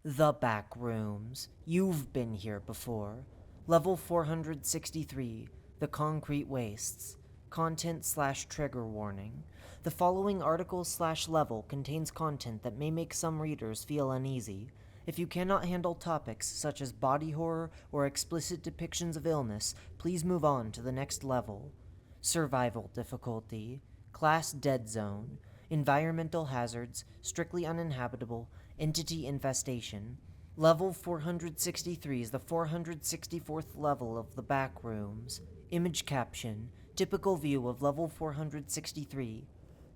The Backrooms. You've been here before. Level 463, The Concrete Wastes. Content/trigger warning. The following article/level contains content that may make some readers feel uneasy. If you cannot handle topics such as body horror or explicit depictions of illness, please move on to the next level. Survival difficulty. Class deadzone. Environmental hazards, strictly uninhabitable, entity infestation. Level 463 is the 464th level of the Backrooms. Image caption, typical view of level 463.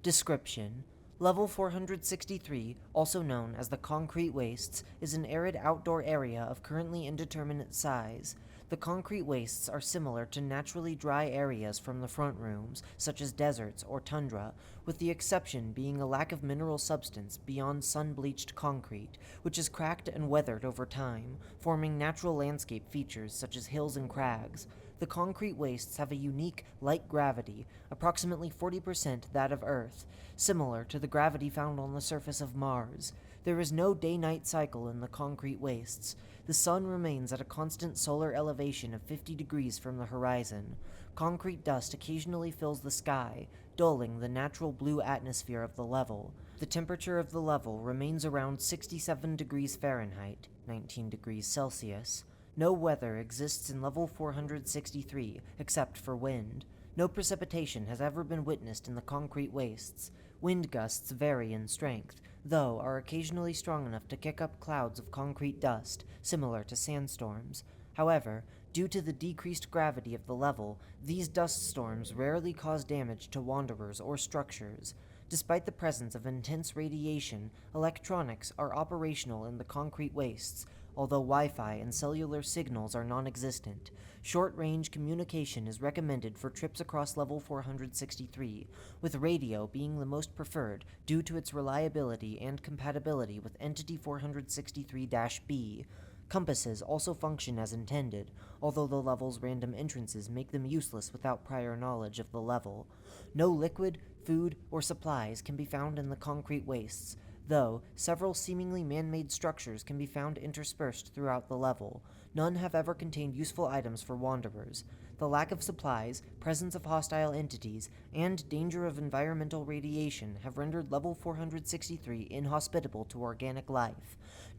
Description: Level 463, also known as the Concrete Wastes, is an arid outdoor area of currently indeterminate size. The concrete wastes are similar to naturally dry areas from the front rooms, such as deserts or tundra, with the exception being a lack of mineral substance beyond sun-bleached concrete, which is cracked and weathered over time, forming natural landscape features such as hills and crags. The concrete wastes have a unique, light gravity, approximately 40% that of Earth, similar to the gravity found on the surface of Mars. There is no day-night cycle in the concrete wastes. The sun remains at a constant solar elevation of 50 degrees from the horizon. Concrete dust occasionally fills the sky, dulling the natural blue atmosphere of the level. The temperature of the level remains around 67 degrees Fahrenheit, 19 degrees Celsius. No weather exists in level 463, except for wind. No precipitation has ever been witnessed in the concrete wastes. Wind gusts vary in strength, though are occasionally strong enough to kick up clouds of concrete dust, similar to sandstorms. However, due to the decreased gravity of the level, these dust storms rarely cause damage to wanderers or structures. Despite the presence of intense radiation, electronics are operational in the concrete wastes, although Wi-Fi and cellular signals are non-existent. Short-range communication is recommended for trips across level 463, with radio being the most preferred due to its reliability and compatibility with Entity 463-B. Compasses also function as intended, although the level's random entrances make them useless without prior knowledge of the level. No liquid, food, or supplies can be found in the concrete wastes, though several seemingly man-made structures can be found interspersed throughout the level. None have ever contained useful items for wanderers. The lack of supplies, presence of hostile entities, and danger of environmental radiation have rendered level 463 inhospitable to organic life.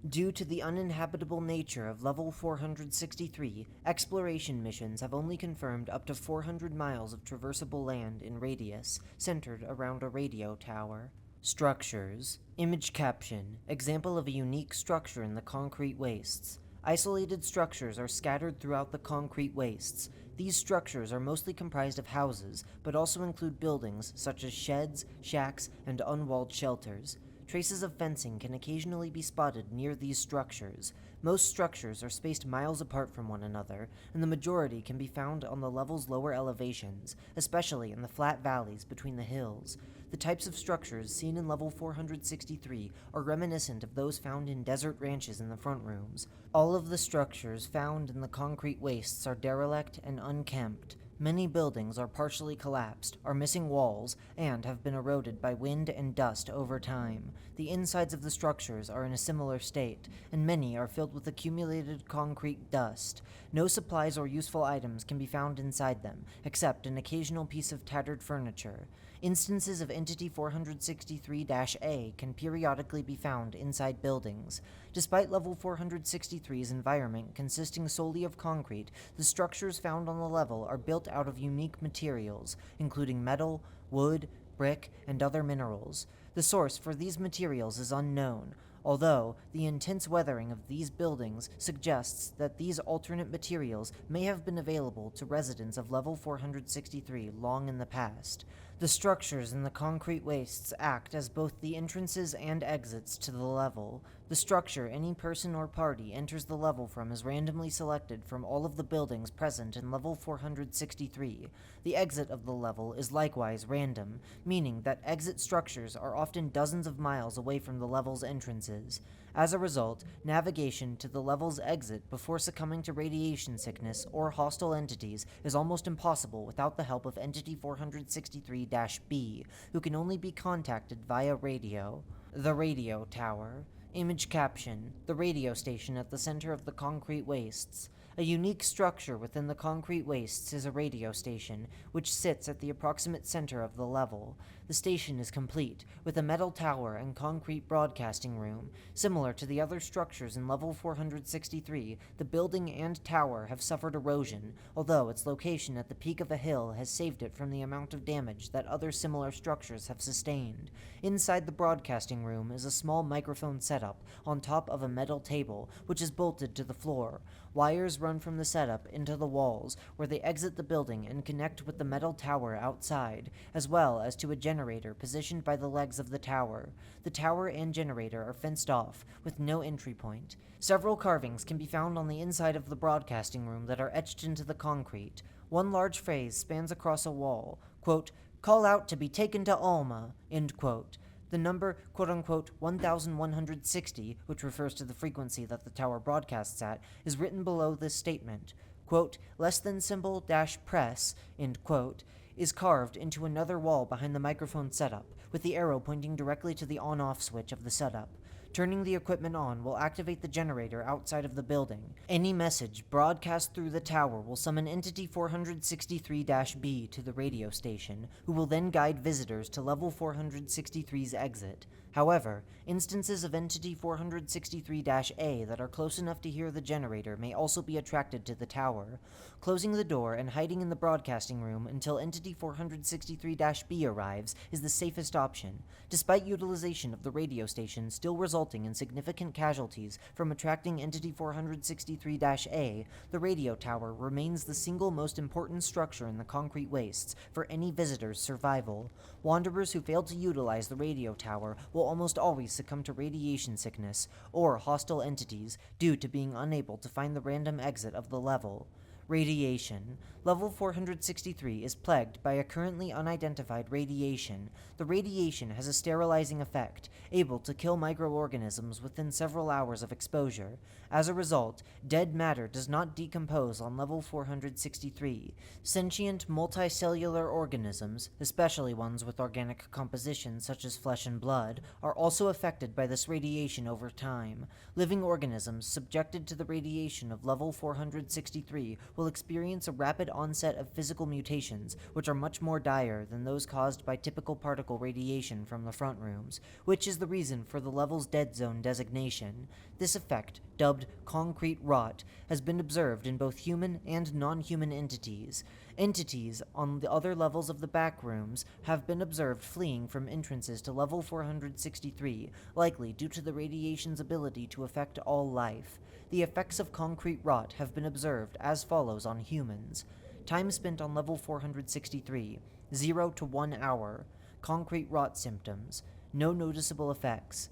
Due to the uninhabitable nature of level 463, exploration missions have only confirmed up to 400 miles of traversable land in radius, centered around a radio tower. Structures. Image caption, example of a unique structure in the concrete wastes. Isolated structures are scattered throughout the concrete wastes. These structures are mostly comprised of houses, but also include buildings such as sheds, shacks, and unwalled shelters. Traces of fencing can occasionally be spotted near these structures. Most structures are spaced miles apart from one another, and the majority can be found on the level's lower elevations, especially in the flat valleys between the hills. The types of structures seen in level 463 are reminiscent of those found in desert ranches in the front rooms. All of the structures found in the concrete wastes are derelict and unkempt. Many buildings are partially collapsed, are missing walls, and have been eroded by wind and dust over time. The insides of the structures are in a similar state, and many are filled with accumulated concrete dust. No supplies or useful items can be found inside them, except an occasional piece of tattered furniture. Instances of Entity 463-A can periodically be found inside buildings. Despite level 463's environment consisting solely of concrete, the structures found on the level are built out of unique materials, including metal, wood, brick, and other minerals. The source for these materials is unknown, although the intense weathering of these buildings suggests that these alternate materials may have been available to residents of level 463 long in the past. The structures in the concrete wastes act as both the entrances and exits to the level. The structure any person or party enters the level from is randomly selected from all of the buildings present in level 463. The exit of the level is likewise random, meaning that exit structures are often dozens of miles away from the level's entrances. As a result, navigation to the level's exit before succumbing to radiation sickness or hostile entities is almost impossible without the help of Entity 463-B, who can only be contacted via radio. The radio tower. Image caption: the radio station at the center of the concrete wastes. A unique structure within the concrete wastes is a radio station, which sits at the approximate center of the level. The station is complete, with a metal tower and concrete broadcasting room. Similar to the other structures in level 463, the building and tower have suffered erosion, although its location at the peak of a hill has saved it from the amount of damage that other similar structures have sustained. Inside the broadcasting room is a small microphone setup on top of a metal table, which is bolted to the floor. Wires run from the setup into the walls, where they exit the building and connect with the metal tower outside, as well as to a generator positioned by the legs of the tower. The tower and generator are fenced off, with no entry point. Several carvings can be found on the inside of the broadcasting room that are etched into the concrete. One large phrase spans across a wall, quote, "Call out to be taken to Alma," end quote. The number, quote-unquote, 1160, which refers to the frequency that the tower broadcasts at, is written below this statement. Quote, "less than symbol dash press," end quote, is carved into another wall behind the microphone setup, with the arrow pointing directly to the on-off switch of the setup. Turning the equipment on will activate the generator outside of the building. Any message broadcast through the tower will summon Entity 463-B to the radio station, who will then guide visitors to level 463's exit. However, instances of Entity 463-A that are close enough to hear the generator may also be attracted to the tower. Closing the door and hiding in the broadcasting room until Entity 463-B arrives is the safest option, despite utilization of the radio station still resulting in significant casualties from attracting Entity 463-A. The radio tower remains the single most important structure in the concrete wastes for any visitor's survival. Wanderers who fail to utilize the radio tower will almost always succumb to radiation sickness or hostile entities due to being unable to find the random exit of the level. Radiation. Level 463 is plagued by a currently unidentified radiation. The radiation has a sterilizing effect, able to kill microorganisms within several hours of exposure. As a result, dead matter does not decompose on level 463. Sentient multicellular organisms, especially ones with organic composition such as flesh and blood, are also affected by this radiation over time. Living organisms subjected to the radiation of level 463 will experience a rapid onset of physical mutations, which are much more dire than those caused by typical particle radiation from the front rooms, which is the reason for the level's dead zone designation. This effect, dubbed concrete rot, has been observed in both human and non-human entities. Entities on the other levels of the Backrooms have been observed fleeing from entrances to level 463, likely due to the radiation's ability to affect all life. The effects of concrete rot have been observed as follows on humans. Time spent on level 463, 0 to 1 hour. Concrete rot symptoms. No noticeable effects.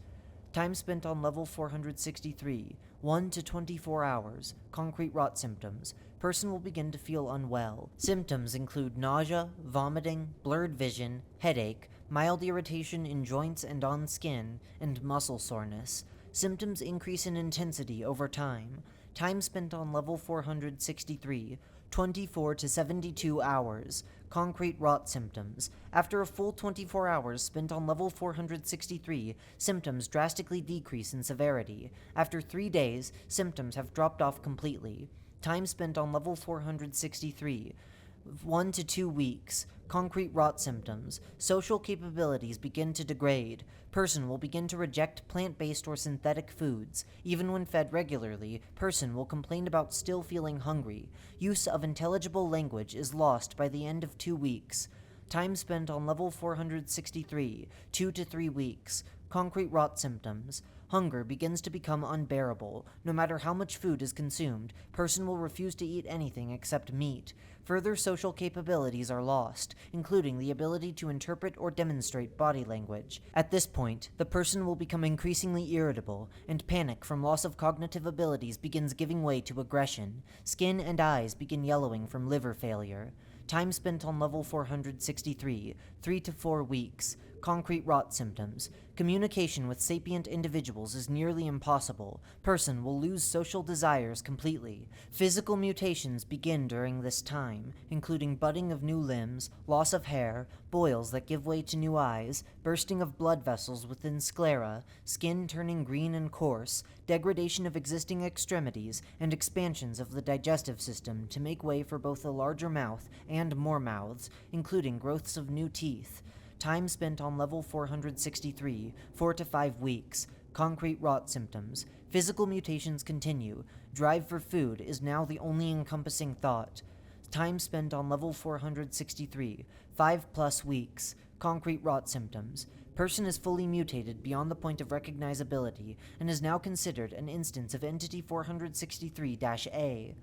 Time spent on level 463, 1 to 24 hours. Concrete rot symptoms. Person will begin to feel unwell. Symptoms include nausea, vomiting, blurred vision, headache, mild irritation in joints and on skin, and muscle soreness. Symptoms increase in intensity over time. Time spent on level 463, 24 to 72 hours. Concrete rot symptoms. After a full 24 hours spent on level 463, symptoms drastically decrease in severity. After 3 days, symptoms have dropped off completely. Time spent on level 463, 1 to 2 weeks. Concrete rot symptoms. Social capabilities begin to degrade. Person will begin to reject plant-based or synthetic foods. Even when fed regularly, person will complain about still feeling hungry. Use of intelligible language is lost by the end of 2 weeks. Time spent on level 463, 2 to 3 weeks. Concrete rot symptoms. Hunger begins to become unbearable. No matter how much food is consumed, person will refuse to eat anything except meat. Further social capabilities are lost, including the ability to interpret or demonstrate body language. At this point, the person will become increasingly irritable, and panic from loss of cognitive abilities begins giving way to aggression. Skin and eyes begin yellowing from liver failure. Time spent on level 463, 3 to 4 weeks. Concrete rot symptoms. Communication with sapient individuals is nearly impossible. Person will lose social desires completely. Physical mutations begin during this time, including budding of new limbs, loss of hair, boils that give way to new eyes, bursting of blood vessels within sclera, skin turning green and coarse, degradation of existing extremities, and expansions of the digestive system to make way for both a larger mouth and more mouths, including growths of new teeth. Time spent on level 463, 4 to 5 weeks. Concrete rot symptoms. Physical mutations continue. Drive for food is now the only encompassing thought. Time spent on level 463, 5+ weeks. Concrete rot symptoms. Person is fully mutated beyond the point of recognizability and is now considered an instance of Entity 463-A.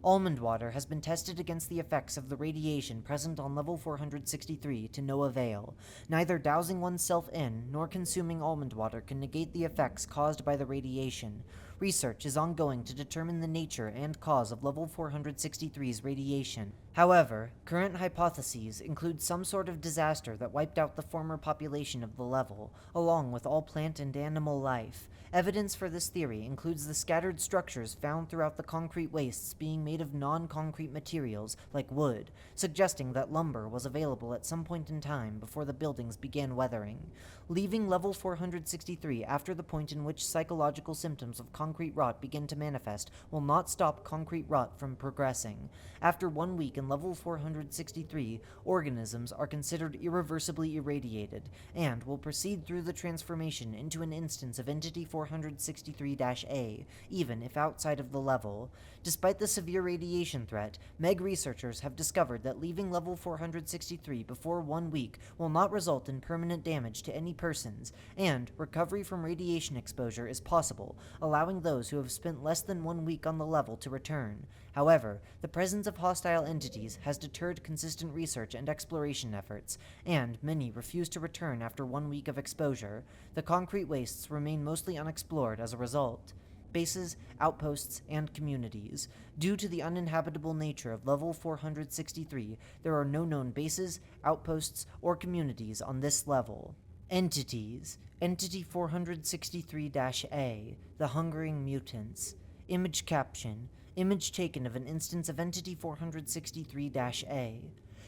Almond water has been tested against the effects of the radiation present on level 463 to no avail. Neither dousing oneself in nor consuming almond water can negate the effects caused by the radiation. Research is ongoing to determine the nature and cause of level 463's radiation. However, current hypotheses include some sort of disaster that wiped out the former population of the level, along with all plant and animal life. Evidence for this theory includes the scattered structures found throughout the concrete wastes being made of non-concrete materials like wood, suggesting that lumber was available at some point in time before the buildings began weathering. Leaving level 463 after the point in which psychological symptoms of concrete rot begin to manifest will not stop concrete rot from progressing. After 1 week in level 463, organisms are considered irreversibly irradiated, and will proceed through the transformation into an instance of Entity 463-A, even if outside of the level. Despite the severe radiation threat, MEG researchers have discovered that leaving level 463 before 1 week will not result in permanent damage to any persons, and recovery from radiation exposure is possible, allowing those who have spent less than 1 week on the level to return. However, the presence of hostile entities has deterred consistent research and exploration efforts, and many refuse to return after 1 week of exposure. The concrete wastes remain mostly unexplored as a result. Bases, outposts, and communities. Due to the uninhabitable nature of level 463, there are no known bases, outposts, or communities on this level. Entities. Entity 463-A, the Hungering Mutants. Image caption. Image taken of an instance of Entity 463-A.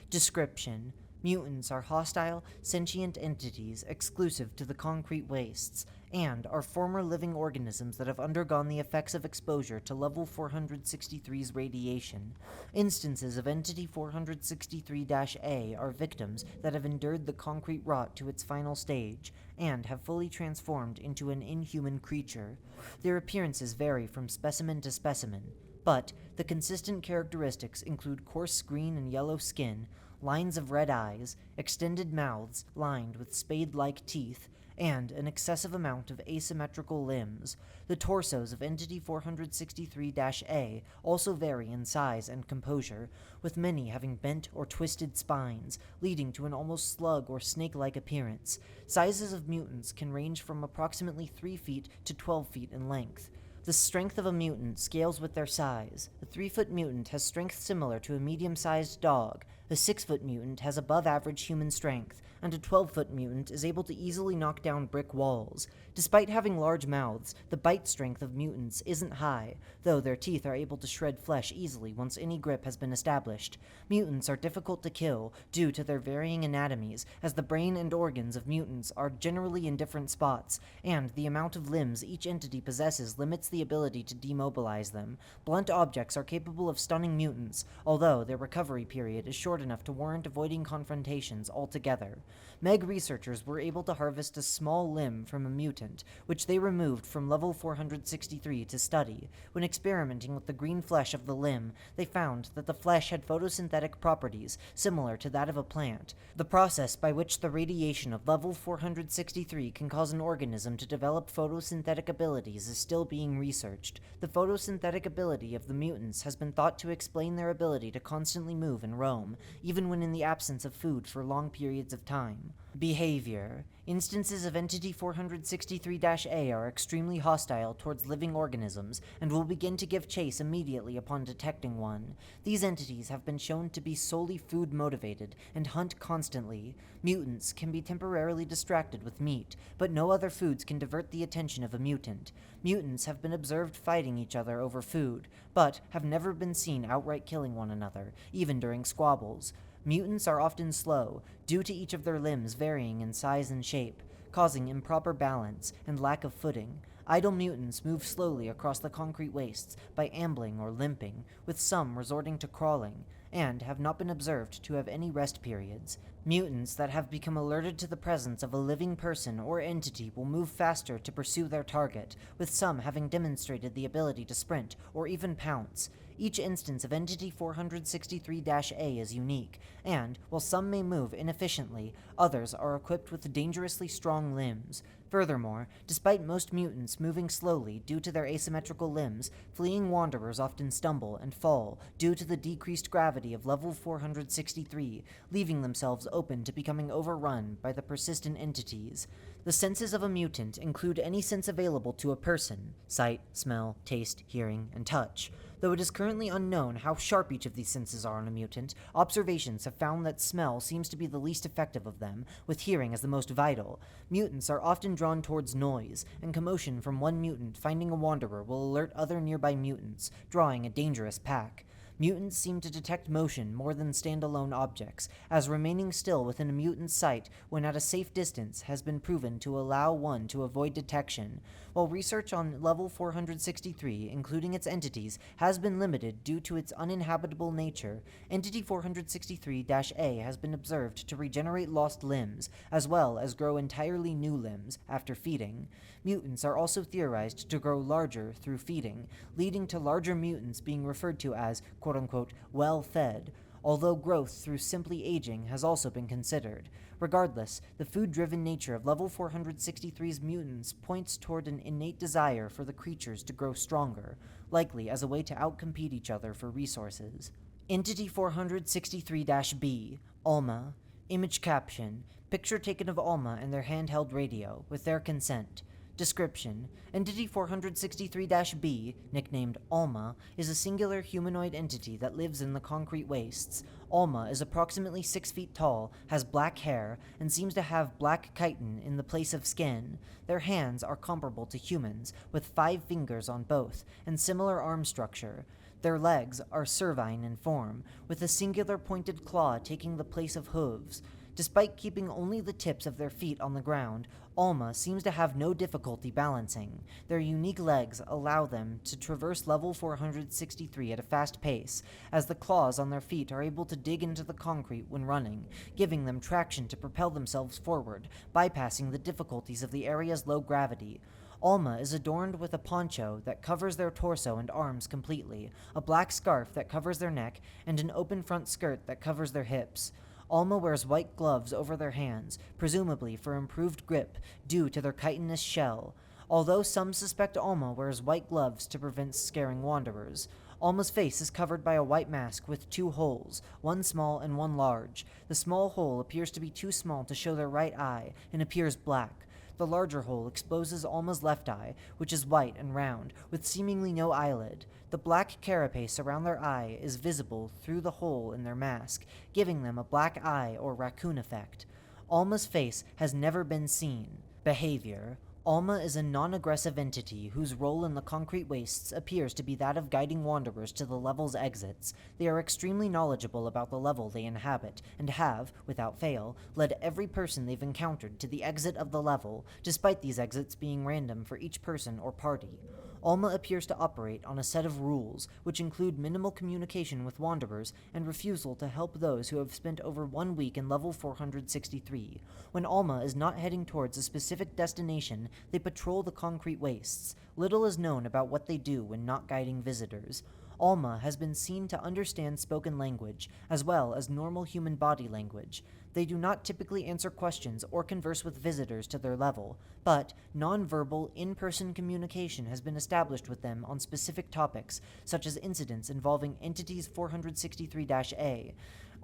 Description. Mutants are hostile, sentient entities exclusive to the concrete wastes, and are former living organisms that have undergone the effects of exposure to level 463's radiation. Instances of Entity 463-A are victims that have endured the concrete rot to its final stage, and have fully transformed into an inhuman creature. Their appearances vary from specimen to specimen, but the consistent characteristics include coarse green and yellow skin, lines of red eyes, extended mouths lined with spade-like teeth, and an excessive amount of asymmetrical limbs. The torsos of Entity 463-A also vary in size and composure, with many having bent or twisted spines, leading to an almost slug or snake-like appearance. Sizes of mutants can range from approximately 3 feet to 12 feet in length. The strength of a mutant scales with their size. A 3-foot mutant has strength similar to a medium-sized dog, a 6-foot mutant has above-average human strength, and a 12-foot mutant is able to easily knock down brick walls. Despite having large mouths, the bite strength of mutants isn't high, though their teeth are able to shred flesh easily once any grip has been established. Mutants are difficult to kill due to their varying anatomies, as the brain and organs of mutants are generally in different spots, and the amount of limbs each entity possesses limits the ability to demobilize them. Blunt objects are capable of stunning mutants, although their recovery period is short enough to warrant avoiding confrontations altogether. MEG researchers were able to harvest a small limb from a mutant, which they removed from level 463 to study. When experimenting with the green flesh of the limb, they found that the flesh had photosynthetic properties similar to that of a plant. The process by which the radiation of level 463 can cause an organism to develop photosynthetic abilities is still being researched. The photosynthetic ability of the mutants has been thought to explain their ability to constantly move and roam, even when in the absence of food for long periods of time. time. Behavior. Instances of Entity 463-A are extremely hostile towards living organisms and will begin to give chase immediately upon detecting one. These entities have been shown to be solely food-motivated and hunt constantly. Mutants can be temporarily distracted with meat, but no other foods can divert the attention of a mutant. Mutants have been observed fighting each other over food, but have never been seen outright killing one another, even during squabbles. Mutants are often slow, due to each of their limbs varying in size and shape, causing improper balance and lack of footing. Idle mutants move slowly across the concrete wastes by ambling or limping, with some resorting to crawling, and have not been observed to have any rest periods. Mutants that have become alerted to the presence of a living person or entity will move faster to pursue their target, with some having demonstrated the ability to sprint or even pounce. Each instance of Entity 463-A is unique, and, while some may move inefficiently, others are equipped with dangerously strong limbs. Furthermore, despite most mutants moving slowly due to their asymmetrical limbs, fleeing wanderers often stumble and fall due to the decreased gravity of level 463, leaving themselves open to becoming overrun by the persistent entities. The senses of a mutant include any sense available to a person: sight, smell, taste, hearing, and touch. Though it is currently unknown how sharp each of these senses are on a mutant, observations have found that smell seems to be the least effective of them, with hearing as the most vital. Mutants are often drawn towards noise, and commotion from one mutant finding a wanderer will alert other nearby mutants, drawing a dangerous pack. Mutants seem to detect motion more than standalone objects, as remaining still within a mutant's sight when at a safe distance has been proven to allow one to avoid detection. While research on level 463, including its entities, has been limited due to its uninhabitable nature, Entity 463-A has been observed to regenerate lost limbs, as well as grow entirely new limbs after feeding. Mutants are also theorized to grow larger through feeding, leading to larger mutants being referred to as quote-unquote well-fed, although growth through simply aging has also been considered. Regardless, the food-driven nature of level 463's mutants points toward an innate desire for the creatures to grow stronger, likely as a way to outcompete each other for resources. Entity 463-B, Alma. Image caption: picture taken of Alma and their handheld radio, with their consent. Description: Entity 463-B, nicknamed Alma, is a singular humanoid entity that lives in the concrete wastes. Alma is approximately 6 feet tall, has black hair, and seems to have black chitin in the place of skin. Their hands are comparable to humans, with 5 fingers on both, and similar arm structure. Their legs are cervine in form, with a singular pointed claw taking the place of hooves. Despite keeping only the tips of their feet on the ground, Alma seems to have no difficulty balancing. Their unique legs allow them to traverse level 463 at a fast pace, as the claws on their feet are able to dig into the concrete when running, giving them traction to propel themselves forward, bypassing the difficulties of the area's low gravity. Alma is adorned with a poncho that covers their torso and arms completely, a black scarf that covers their neck, and an open front skirt that covers their hips. Alma wears white gloves over their hands, presumably for improved grip due to their chitinous shell, although some suspect Alma wears white gloves to prevent scaring wanderers. Alma's face is covered by a white mask with 2 holes, one small and one large. The small hole appears to be too small to show their right eye and appears black. The larger hole exposes Alma's left eye, which is white and round, with seemingly no eyelid. The black carapace around their eye is visible through the hole in their mask, giving them a black eye or raccoon effect. Alma's face has never been seen. Behavior: Alma is a non-aggressive entity whose role in the concrete wastes appears to be that of guiding wanderers to the level's exits. They are extremely knowledgeable about the level they inhabit, and have, without fail, led every person they've encountered to the exit of the level, despite these exits being random for each person or party. Alma appears to operate on a set of rules, which include minimal communication with wanderers and refusal to help those who have spent over 1 week in level 463. When Alma is not heading towards a specific destination, they patrol the concrete wastes. Little is known about what they do when not guiding visitors. Alma has been seen to understand spoken language, as well as normal human body language. They do not typically answer questions or converse with visitors to their level, but non-verbal, in-person communication has been established with them on specific topics, such as incidents involving Entities 463-A.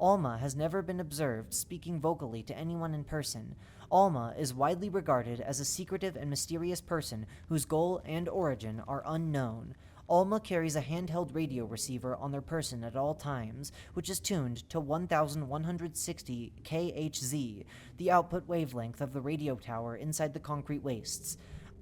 Alma has never been observed speaking vocally to anyone in person. Alma is widely regarded as a secretive and mysterious person whose goal and origin are unknown. Alma carries a handheld radio receiver on their person at all times, which is tuned to 1160 kHz, the output wavelength of the radio tower inside the concrete wastes.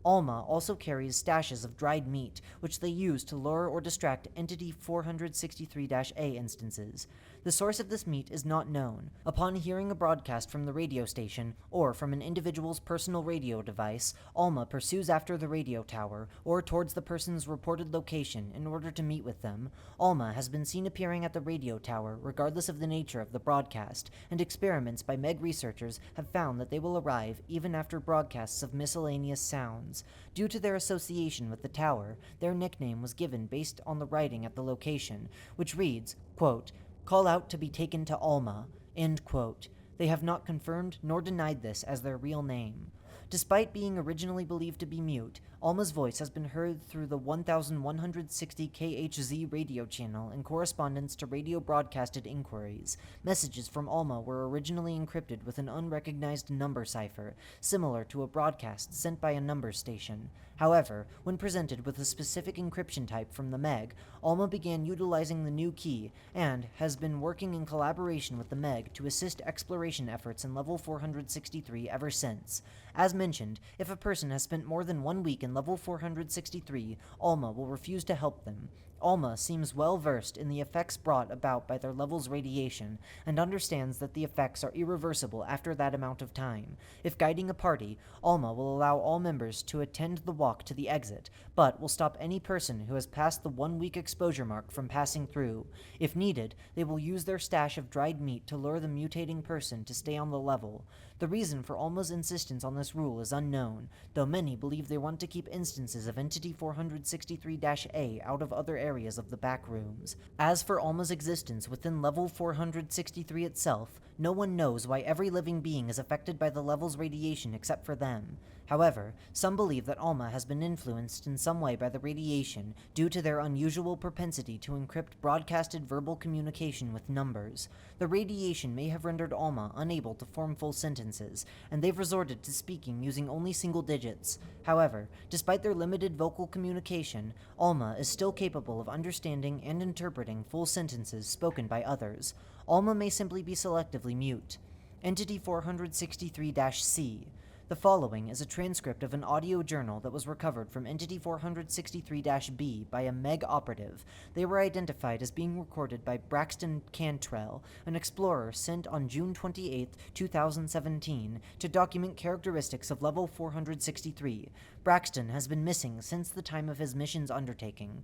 Alma also carries stashes of dried meat, which they use to lure or distract Entity 463-A instances. The source of this meat is not known. Upon hearing a broadcast from the radio station, or from an individual's personal radio device, Alma pursues after the radio tower, or towards the person's reported location in order to meet with them. Alma has been seen appearing at the radio tower, regardless of the nature of the broadcast, and experiments by MEG researchers have found that they will arrive even after broadcasts of miscellaneous sounds. Due to their association with the tower, their nickname was given based on the writing at the location, which reads, quote, "Call out to be taken to Alma," end quote. They have not confirmed nor denied this as their real name. Despite being originally believed to be mute, Alma's voice has been heard through the 1160 kHz radio channel in correspondence to radio broadcasted inquiries. Messages from Alma were originally encrypted with an unrecognized number cipher, similar to a broadcast sent by a number station. However, when presented with a specific encryption type from the MEG, Alma began utilizing the new key and has been working in collaboration with the MEG to assist exploration efforts in Level 463 ever since. As mentioned, if a person has spent more than 1 week in Level 463, Alma will refuse to help them. Alma seems well versed in the effects brought about by their level's radiation, and understands that the effects are irreversible after that amount of time. If guiding a party, Alma will allow all members to attend the walk to the exit, but will stop any person who has passed the 1 week exposure mark from passing through. If needed, they will use their stash of dried meat to lure the mutating person to stay on the level. The reason for Alma's insistence on this rule is unknown, though many believe they want to keep instances of Entity 463-A out of other areas of the Backrooms. As for Alma's existence within Level 463 itself, no one knows why every living being is affected by the level's radiation except for them. However, some believe that Alma has been influenced in some way by the radiation due to their unusual propensity to encrypt broadcasted verbal communication with numbers. The radiation may have rendered Alma unable to form full sentences, and they've resorted to speaking using only single digits. However, despite their limited vocal communication, Alma is still capable of understanding and interpreting full sentences spoken by others. Alma may simply be selectively mute. Entity 463-C. The following is a transcript of an audio journal that was recovered from Entity 463-B by a MEG operative. They were identified as being recorded by Braxton Cantrell, an explorer sent on June 28, 2017, to document characteristics of Level 463. Braxton has been missing since the time of his mission's undertaking.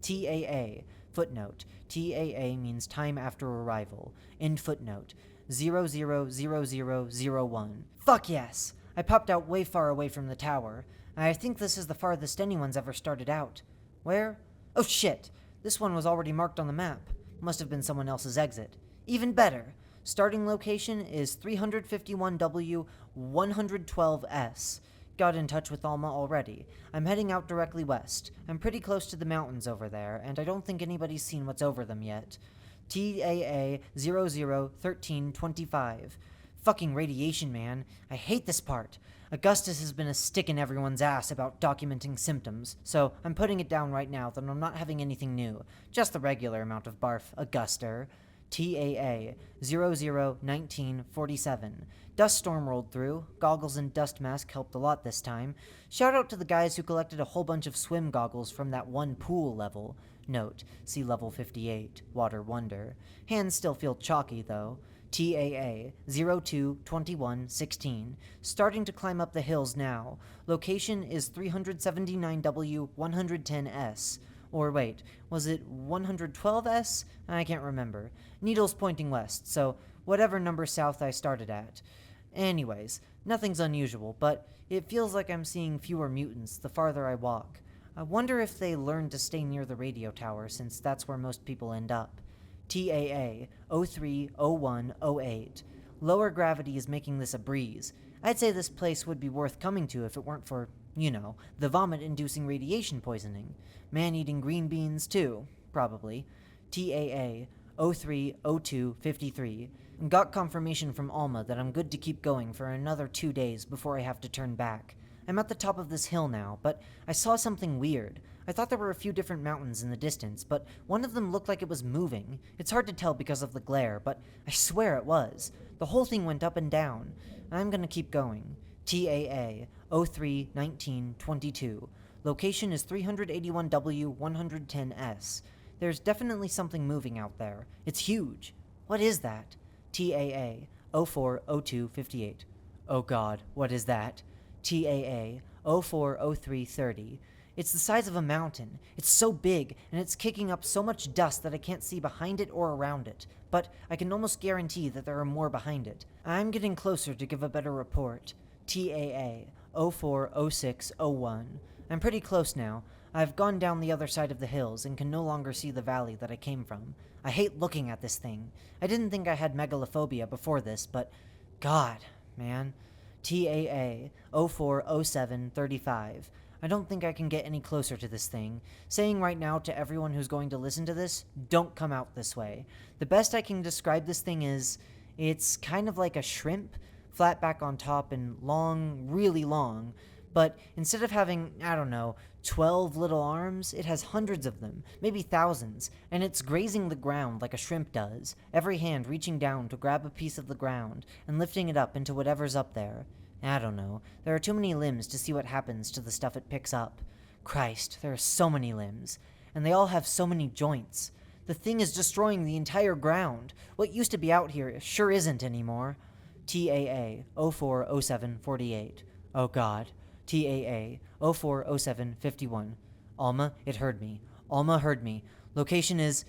TAA. Footnote. TAA means time after arrival. End footnote. 000001. Fuck yes! I popped out way far away from the tower. I think this is the farthest anyone's ever started out. Where? Oh shit! This one was already marked on the map. Must have been someone else's exit. Even better! Starting location is 351W 112S. Got in touch with Alma already. I'm heading out directly west. I'm pretty close to the mountains over there, and I don't think anybody's seen what's over them yet. TAA 001325. Fucking radiation, man. I hate this part. Augustus has been a stick in everyone's ass about documenting symptoms, so I'm putting it down right now that I'm not having anything new. Just the regular amount of barf, Auguster. TAA 001947. Dust storm rolled through. Goggles and dust mask helped a lot this time. Shout out to the guys who collected a whole bunch of swim goggles from that one pool level. Note, see level 58, Water Wonder. Hands still feel chalky though. TAA 022116. Starting to climb up the hills now. Location is 379W 110S. Or wait, was it 112S? I can't remember. Needle's pointing west, so whatever number south I started at. Anyways, nothing's unusual, but it feels like I'm seeing fewer mutants the farther I walk. I wonder if they learn to stay near the radio tower, since that's where most people end up. TAA 030108. Lower gravity is making this a breeze. I'd say this place would be worth coming to if it weren't for, the vomit-inducing radiation poisoning. Man-eating green beans, too, probably. TAA 030253, and got confirmation from Alma that I'm good to keep going for another 2 days before I have to turn back. I'm at the top of this hill now, but I saw something weird. I thought there were a few different mountains in the distance, but one of them looked like it was moving. It's hard to tell because of the glare, but I swear it was. The whole thing went up and down. I'm gonna keep going. TAA 031922. Location is 381W 110S. There's definitely something moving out there. It's huge. What is that? TAA 040258. Oh god, what is that? TAA 040330. It's the size of a mountain. It's so big, and it's kicking up so much dust that I can't see behind it or around it, but I can almost guarantee that there are more behind it. I'm getting closer to give a better report. TAA 040601. I'm pretty close now. I've gone down the other side of the hills and can no longer see the valley that I came from. I hate looking at this thing. I didn't think I had megalophobia before this, but god, man. TAA 040735. I don't think I can get any closer to this thing. Saying right now to everyone who's going to listen to this, don't come out this way. The best I can describe this thing is, it's kind of like a shrimp, flat back on top and long, really long, but instead of having, 12 little arms, it has hundreds of them, maybe thousands, and it's grazing the ground like a shrimp does, every hand reaching down to grab a piece of the ground and lifting it up into whatever's up there. There are too many limbs to see what happens to the stuff it picks up. Christ, there are so many limbs, and they all have so many joints. The thing is destroying the entire ground. What used to be out here sure isn't anymore. TAA 040748. Oh god. TAA 040751. Alma, it heard me. Alma heard me. Location is...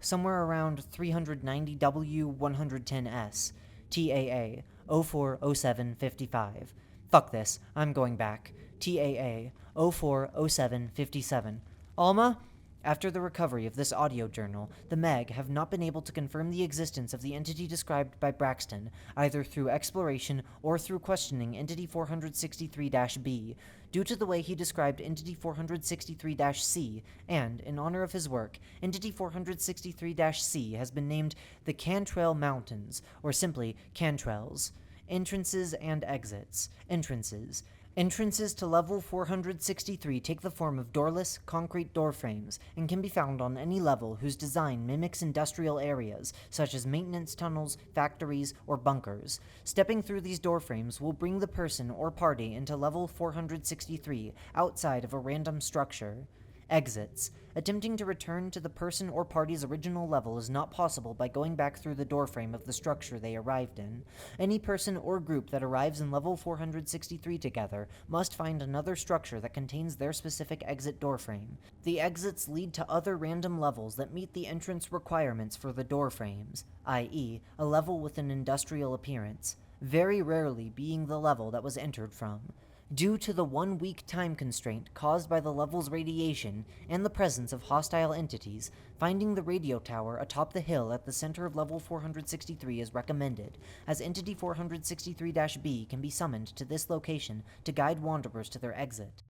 somewhere around 390W 110S. TAA 040755. Fuck this. I'm going back. TAA 040757. Alma? After the recovery of this audio journal, the Meg have not been able to confirm the existence of the entity described by Braxton, either through exploration or through questioning Entity 463-B, due to the way he described Entity 463-C, and, in honor of his work, Entity 463-C has been named the Cantrell Mountains, or simply Cantrells. Entrances and exits. Entrances. Entrances to level 463 take the form of doorless, concrete door frames, and can be found on any level whose design mimics industrial areas, such as maintenance tunnels, factories, or bunkers. Stepping through these door frames will bring the person or party into level 463, outside of a random structure. Exits. Attempting to return to the person or party's original level is not possible by going back through the doorframe of the structure they arrived in. Any person or group that arrives in level 463 together must find another structure that contains their specific exit doorframe. The exits lead to other random levels that meet the entrance requirements for the doorframes, i.e., a level with an industrial appearance, very rarely being the level that was entered from. Due to the 1-week time constraint caused by the level's radiation and the presence of hostile entities, finding the radio tower atop the hill at the center of level 463 is recommended, as Entity 463-B can be summoned to this location to guide wanderers to their exit.